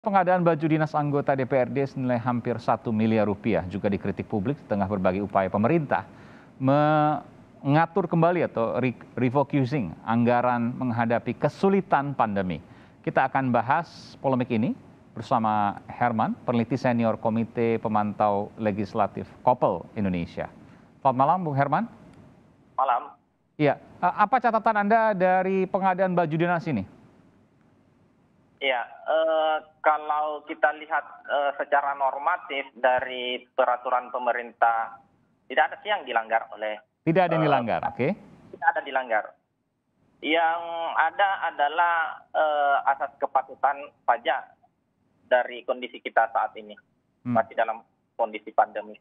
Pengadaan baju dinas anggota DPRD senilai hampir 1 miliar rupiah juga dikritik publik di tengah berbagai upaya pemerintah mengatur kembali atau refocusing anggaran menghadapi kesulitan pandemi. Kita akan bahas polemik ini bersama Herman, peneliti senior Komite Pemantau Legislatif KOPEL Indonesia. Selamat malam, Bung Herman. Malam. Iya, apa catatan Anda dari pengadaan baju dinas ini? Ya, kalau kita lihat secara normatif dari peraturan pemerintah, tidak ada sih yang dilanggar oleh. Tidak ada yang dilanggar, oke? Tidak ada dilanggar. Yang ada adalah asas kepatutan pajak dari kondisi kita saat ini, masih dalam kondisi pandemi.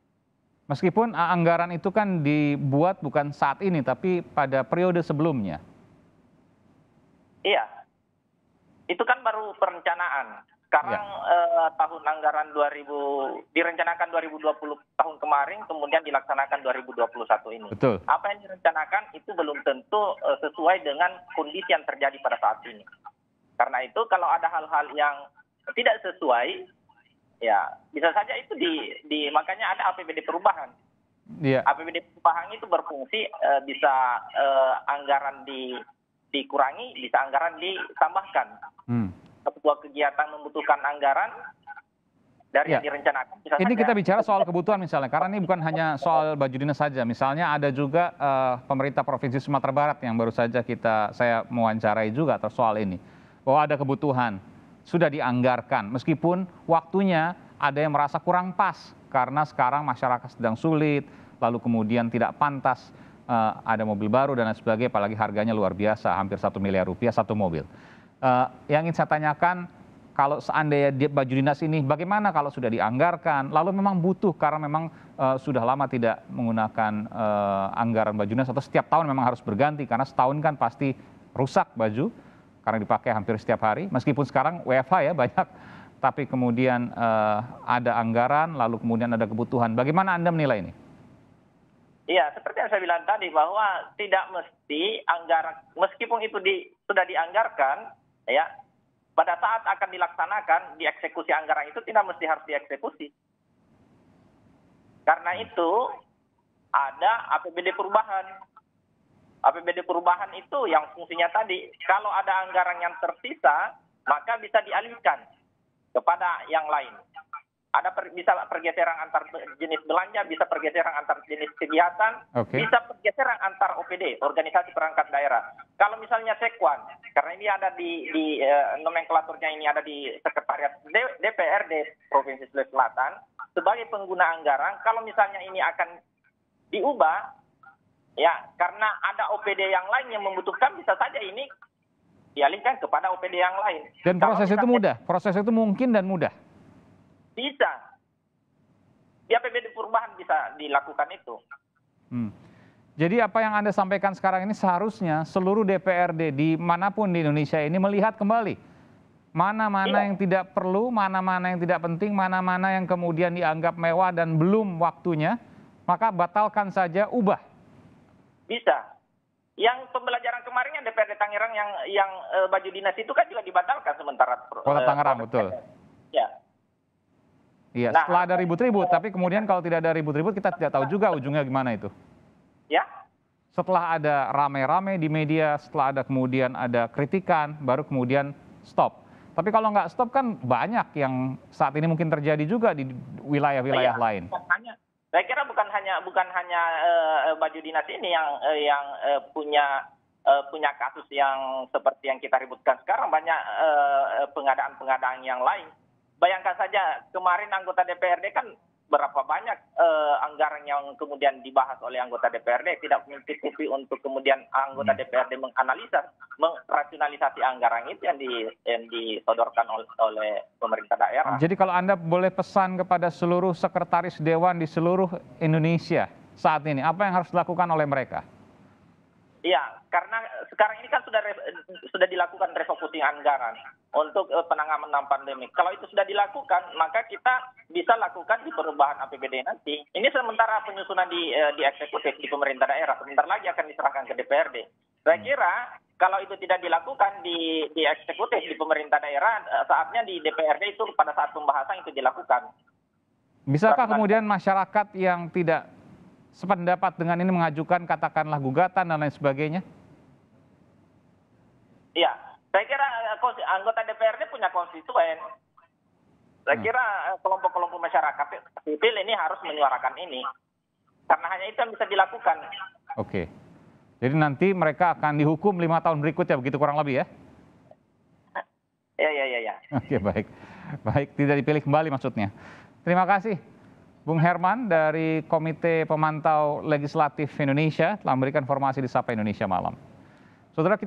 Meskipun anggaran itu kan dibuat bukan saat ini, tapi pada periode sebelumnya. Iya. Itu kan baru perencanaan. Sekarang tahun anggaran direncanakan 2020 tahun kemarin, kemudian dilaksanakan 2021 ini. Betul. Apa yang direncanakan itu belum tentu sesuai dengan kondisi yang terjadi pada saat ini. Karena itu kalau ada hal-hal yang tidak sesuai, ya bisa saja itu makanya ada APBD perubahan. Iya. APBD perubahan itu berfungsi bisa anggaran dikurangi, bisa anggaran ditambahkan. Sebuah kegiatan membutuhkan anggaran dari yang direncanakan. Ini kita bicara soal kebutuhan misalnya, karena ini bukan hanya soal baju dinas saja. Misalnya ada juga pemerintah Provinsi Sumatera Barat yang baru saja saya mewawancarai juga atas soal ini. Bahwa ada kebutuhan, sudah dianggarkan. Meskipun waktunya ada yang merasa kurang pas, karena sekarang masyarakat sedang sulit, lalu kemudian tidak pantas. Ada mobil baru dan lain sebagainya, apalagi harganya luar biasa, hampir 1 miliar rupiah satu mobil. Yang ingin saya tanyakan, kalau seandainya baju dinas ini, bagaimana kalau sudah dianggarkan, lalu memang butuh karena memang sudah lama tidak menggunakan anggaran baju dinas atau setiap tahun memang harus berganti, karena setahun kan pasti rusak baju, karena dipakai hampir setiap hari, meskipun sekarang WFH ya banyak, tapi kemudian ada anggaran, lalu kemudian ada kebutuhan. Bagaimana Anda menilai ini? Iya, seperti yang saya bilang tadi bahwa tidak mesti anggaran, meskipun itu sudah dianggarkan, ya pada saat akan dilaksanakan, dieksekusi anggaran itu tidak mesti harus dieksekusi. Karena itu ada APBD perubahan. APBD perubahan itu yang fungsinya tadi, kalau ada anggaran yang tersisa, maka bisa dialihkan kepada yang lain. Bisa pergeseran antar jenis belanja, bisa pergeseran antar jenis kegiatan, bisa pergeseran antar OPD, organisasi perangkat daerah. Kalau misalnya Sekwan, karena ini ada di nomenklaturnya ini ada di Sekretariat DPRD Provinsi Sulawesi Selatan, sebagai pengguna anggaran, kalau misalnya ini akan diubah, ya karena ada OPD yang lain yang membutuhkan, bisa saja ini dialihkan kepada OPD yang lain. Dan proses itu mudah, proses itu mungkin dan mudah. Bisa. Di APBD perubahan bisa dilakukan itu. Jadi apa yang Anda sampaikan sekarang ini seharusnya seluruh DPRD di manapun di Indonesia ini melihat kembali mana-mana yang tidak perlu, mana-mana yang tidak penting, mana-mana yang kemudian dianggap mewah dan belum waktunya, maka batalkan saja, ubah. Bisa. Yang pembelajaran kemarin yang DPRD Tangerang yang baju dinas itu kan juga dibatalkan sementara. Kota Tangerang, betul. Ya. Iya, setelah ada ribut-ribut, tapi kemudian kalau tidak ada ribut-ribut kita tidak tahu juga ujungnya gimana itu. Ya. Setelah ada rame-rame di media, setelah ada kemudian ada kritikan, baru kemudian stop. Tapi kalau nggak stop kan banyak yang saat ini mungkin terjadi juga di wilayah-wilayah lain. Saya kira bukan hanya baju dinas ini yang punya kasus yang seperti yang kita ributkan sekarang, banyak pengadaan-pengadaan yang lain. Bayangkan saja kemarin anggota DPRD kan berapa banyak anggaran yang kemudian dibahas oleh anggota DPRD, tidak mencukupi untuk kemudian anggota DPRD menganalisa, merasionalisasi anggaran itu yang disodorkan oleh pemerintah daerah. Jadi kalau Anda boleh pesan kepada seluruh sekretaris dewan di seluruh Indonesia saat ini, apa yang harus dilakukan oleh mereka? Iya, karena sekarang ini kan sudah dilakukan refocusing anggaran untuk penanganan pandemi. Kalau itu sudah dilakukan, maka kita bisa lakukan di perubahan APBD nanti. Ini sementara penyusunan di eksekutif di pemerintah daerah, sebentar lagi akan diserahkan ke DPRD. Saya kira kalau itu tidak dilakukan di eksekutif, di pemerintah daerah, saatnya di DPRD itu pada saat pembahasan itu dilakukan. Bisakah kemudian masyarakat yang tidak sependapat dengan ini mengajukan katakanlah gugatan dan lain sebagainya? Iya, saya kira anggota DPRD punya konstituen. Saya kira kelompok-kelompok masyarakat sipil ini harus menyuarakan ini. Karena hanya itu yang bisa dilakukan. Oke. Jadi nanti mereka akan dihukum 5 tahun berikutnya, begitu kurang lebih ya? Ya. Oke, baik. Baik, tidak dipilih kembali maksudnya. Terima kasih, Bung Herman dari Komite Pemantau Legislatif Indonesia telah memberikan informasi di Sapa Indonesia Malam. Saudara,